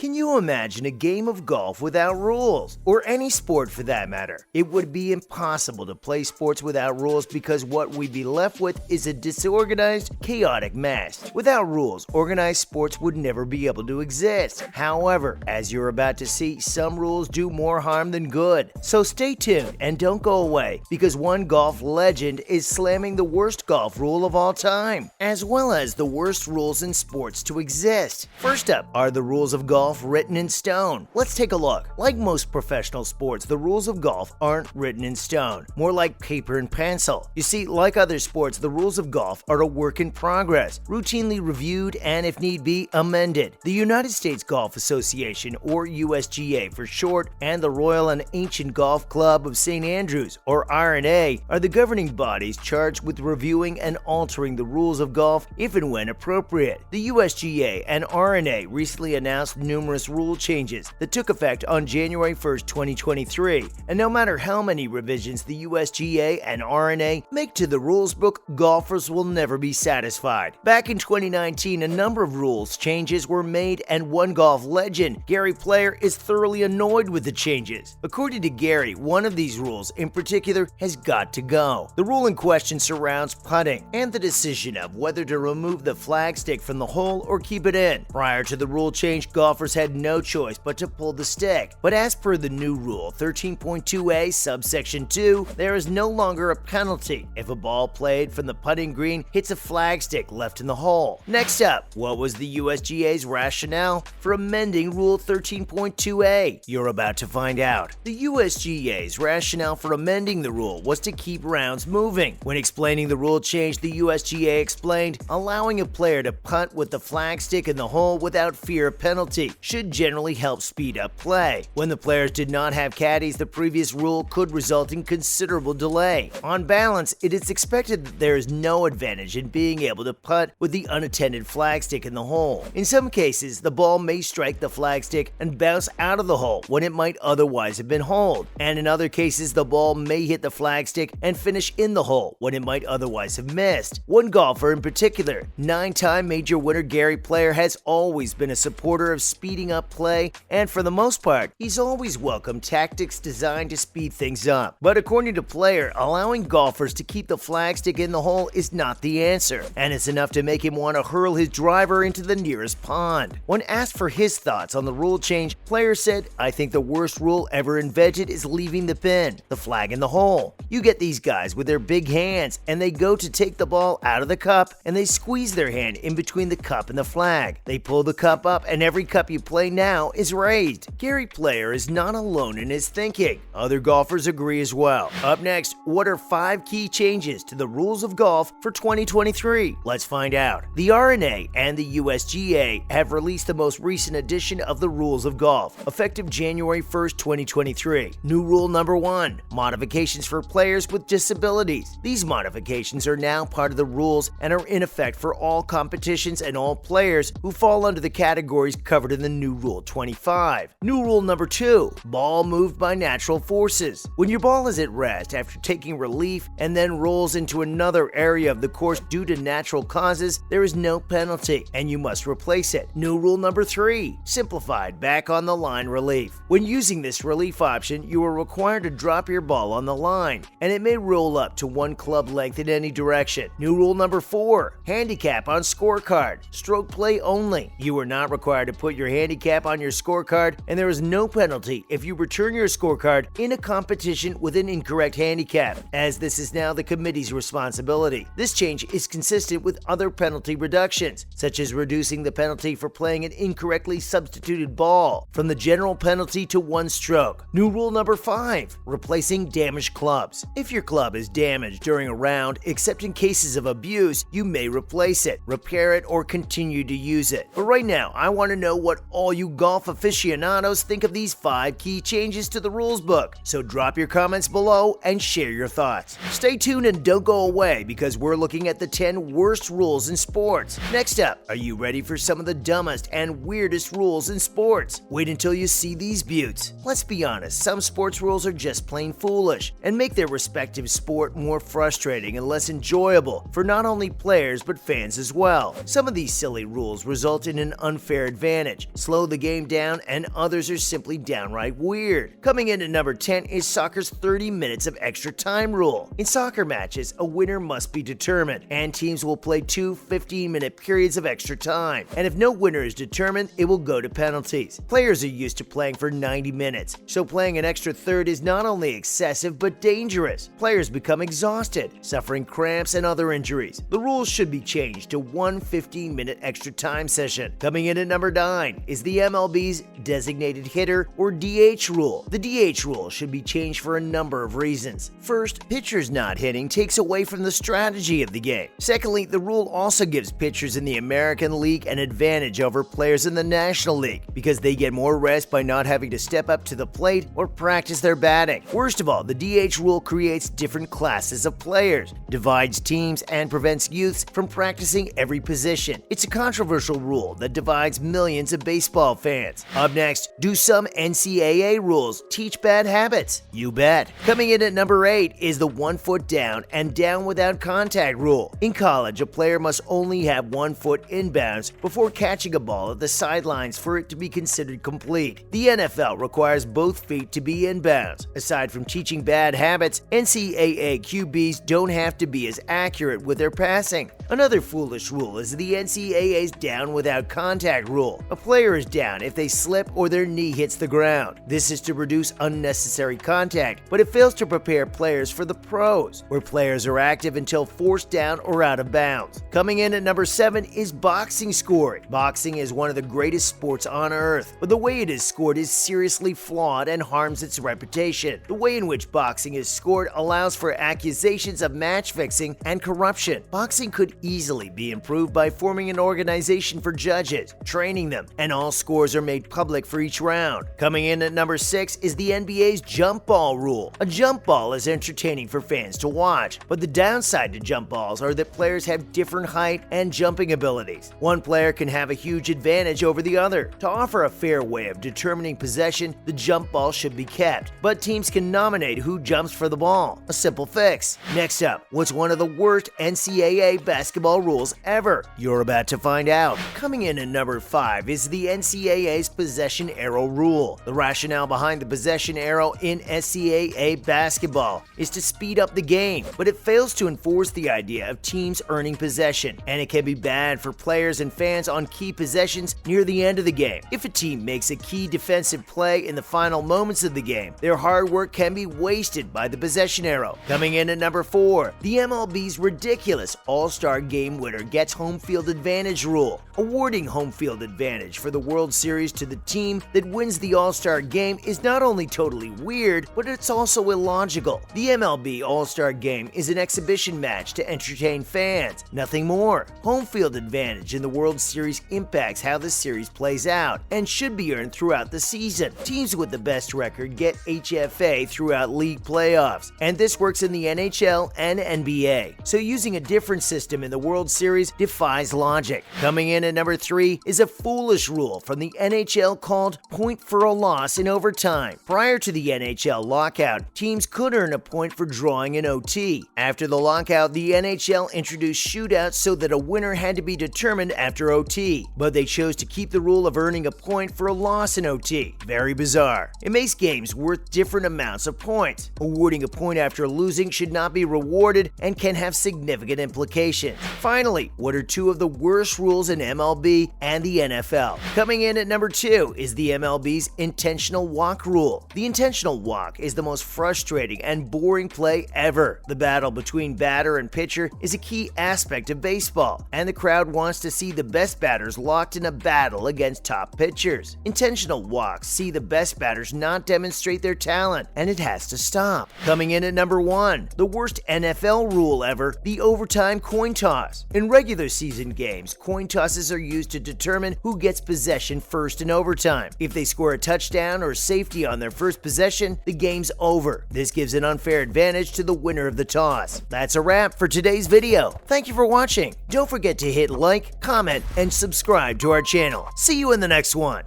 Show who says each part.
Speaker 1: Can you imagine a game of golf without rules? Or any sport for that matter? It would be impossible to play sports without rules because what we'd be left with is a disorganized, chaotic mess. Without rules, organized sports would never be able to exist. However, as you're about to see, some rules do more harm than good. So stay tuned and don't go away because one golf legend is slamming the worst golf rule of all time, as well as the worst rules in sports to exist. First up are the rules of golf written in stone. Let's take a look. Like most professional sports, the rules of golf aren't written in stone, more like paper and pencil. You see, like other sports, the rules of golf are a work in progress, routinely reviewed and, if need be, amended. The United States Golf Association, or USGA for short, and the Royal and Ancient Golf Club of St. Andrews, or R&A, are the governing bodies charged with reviewing and altering the rules of golf if and when appropriate. The USGA and R&A recently announced numerous rule changes that took effect on January 1st, 2023, and no matter how many revisions the USGA and R&A make to the rules book, golfers will never be satisfied. Back in 2019, a number of rules changes were made, and one golf legend, Gary Player, is thoroughly annoyed with the changes. According to Gary, one of these rules in particular has got to go. The rule in question surrounds putting and the decision of whether to remove the flagstick from the hole or keep it in. Prior to the rule change, golfers had no choice but to pull the stick. But as per the new rule 13.2a subsection 2, there is no longer a penalty if a ball played from the putting green hits a flagstick left in the hole. Next up, what was the USGA's rationale for amending Rule 13.2a? You're about to find out. The USGA's rationale for amending the rule was to keep rounds moving. When explaining the rule change, the USGA explained, allowing a player to putt with the flagstick in the hole without fear of penalty should generally help speed up play. When the players did not have caddies, the previous rule could result in considerable delay. On balance, it is expected that there is no advantage in being able to putt with the unattended flagstick in the hole. In some cases, the ball may strike the flagstick and bounce out of the hole when it might otherwise have been holed, and in other cases, the ball may hit the flagstick and finish in the hole when it might otherwise have missed. One golfer in particular, 9-time major winner Gary Player, has always been a supporter of speeding up play, and for the most part, he's always welcomed tactics designed to speed things up. But according to Player, allowing golfers to keep the flagstick in the hole is not the answer, and it's enough to make him want to hurl his driver into the nearest pond. When asked for his thoughts on the rule change, Player said, "I think the worst rule ever invented is leaving the pin, the flag in the hole. You get these guys with their big hands, and they go to take the ball out of the cup, and they squeeze their hand in between the cup and the flag. They pull the cup up, and every cup you play now is raised." Gary Player is not alone in his thinking. Other golfers agree as well. Up next, what are 5 key changes to the rules of golf for 2023? Let's find out. The R&A and the USGA have released the most recent edition of the rules of golf, effective January 1st, 2023. New rule number 1, modifications for players with disabilities. These modifications are now part of the rules and are in effect for all competitions and all players who fall under the categories covered in the new Rule 25. New rule number 2, ball moved by natural forces. When your ball is at rest after taking relief and then rolls into another area of the course due to natural causes, there is no penalty and you must replace it. New rule number 3, simplified back on the line relief. When using this relief option, you are required to drop your ball on the line, and it may roll up to 1 club length in any direction. New rule number 4, handicap on scorecard. Stroke play only. You are not required to put your handicap on your scorecard, and there is no penalty if you return your scorecard in a competition with an incorrect handicap, as this is now the committee's responsibility. This change is consistent with other penalty reductions, such as reducing the penalty for playing an incorrectly substituted ball from the general penalty to 1 stroke. New rule number 5, replacing damaged clubs. If your club is damaged during a round, except in cases of abuse, you may replace it, repair it, or continue to use it. But right now, I want to know what all you golf aficionados think of these 5 key changes to the rules book. So drop your comments below and share your thoughts. Stay tuned and don't go away because we're looking at the 10 worst rules in sports. Next up, are you ready for some of the dumbest and weirdest rules in sports? Wait until you see these beauts. Let's be honest, some sports rules are just plain foolish and make their respective sport more frustrating and less enjoyable for not only players but fans as well. Some of these silly rules result in an unfair advantage slow the game down, and others are simply downright weird. Coming in at number 10 is soccer's 30 minutes of extra time rule. In soccer matches, a winner must be determined, and teams will play two 15-minute periods of extra time. And if no winner is determined, it will go to penalties. Players are used to playing for 90 minutes, so playing an extra third is not only excessive but dangerous. Players become exhausted, suffering cramps and other injuries. The rules should be changed to one 15-minute extra time session. Coming in at number 9 is the MLB's designated hitter or DH rule. The DH rule should be changed for a number of reasons. First, pitchers not hitting takes away from the strategy of the game. Secondly, the rule also gives pitchers in the American League an advantage over players in the National League because they get more rest by not having to step up to the plate or practice their batting. Worst of all, the DH rule creates different classes of players, divides teams, and prevents youths from practicing every position. It's a controversial rule that divides millions of baseball fans. Up next, do some NCAA rules teach bad habits? You bet. Coming in at number 8 is the 1 foot down and down without contact rule. In college, a player must only have 1 foot inbounds before catching a ball at the sidelines for it to be considered complete. The NFL requires both feet to be inbounds. Aside from teaching bad habits, NCAA QBs don't have to be as accurate with their passing. Another foolish rule is the NCAA's down without contact rule. A player is down if they slip or their knee hits the ground. This is to reduce unnecessary contact, but it fails to prepare players for the pros, where players are active until forced down or out of bounds. Coming in at number 7 is boxing scoring. Boxing is one of the greatest sports on earth, but the way it is scored is seriously flawed and harms its reputation. The way in which boxing is scored allows for accusations of match fixing and corruption. Boxing could easily be improved by forming an organization for judges, training them, and all scores are made public for each round. Coming in at number 6 is the NBA's jump ball rule. A jump ball is entertaining for fans to watch, but the downside to jump balls are that players have different height and jumping abilities. One player can have a huge advantage over the other. To offer a fair way of determining possession, the jump ball should be kept, but teams can nominate who jumps for the ball. A simple fix. Next up, what's one of the worst NCAA basketball rules ever? You're about to find out. Coming in at number 5 is the NCAA's possession arrow rule. The rationale behind the possession arrow in NCAA basketball is to speed up the game, but it fails to enforce the idea of teams earning possession, and it can be bad for players and fans on key possessions near the end of the game. If a team makes a key defensive play in the final moments of the game, their hard work can be wasted by the possession arrow. Coming in at number 4, the MLB's ridiculous All-Star Game winner gets home field advantage rule. Awarding home field advantage for the World Series to the team that wins the All-Star Game is not only totally weird, but it's also illogical. The MLB All-Star Game is an exhibition match to entertain fans, nothing more. Home field advantage in the World Series impacts how the series plays out and should be earned throughout the season. Teams with the best record get HFA throughout league playoffs, and this works in the NHL and NBA. So using a different system in the World Series defies logic. Coming in at number 3 is a foolish rule from the NHL called point for a loss in overtime. Prior to the NHL lockout, teams could earn a point for drawing an OT. After the lockout, the NHL introduced shootouts so that a winner had to be determined after OT, but they chose to keep the rule of earning a point for a loss in OT. Very bizarre. It makes games worth different amounts of points. Awarding a point after losing should not be rewarded and can have significant implications. Finally, what are two of the worst rules in MLB and the NFL? Coming in at number 2 is the MLB's intentional walk rule. The intentional walk is the most frustrating and boring play ever. The battle between batter and pitcher is a key aspect of baseball, and the crowd wants to see the best batters locked in a battle against top pitchers. Intentional walks see the best batters not demonstrate their talent, and it has to stop. Coming in at number 1, the worst NFL rule ever, the overtime coin toss. In regular season games, coin tosses are used to determine who gets possession first in overtime. If they score a touchdown or safety on their first possession, the game's over. This gives an unfair advantage to the winner of the toss. That's a wrap for today's video. Thank you for watching. Don't forget to hit like, comment, and subscribe to our channel. See you in the next one.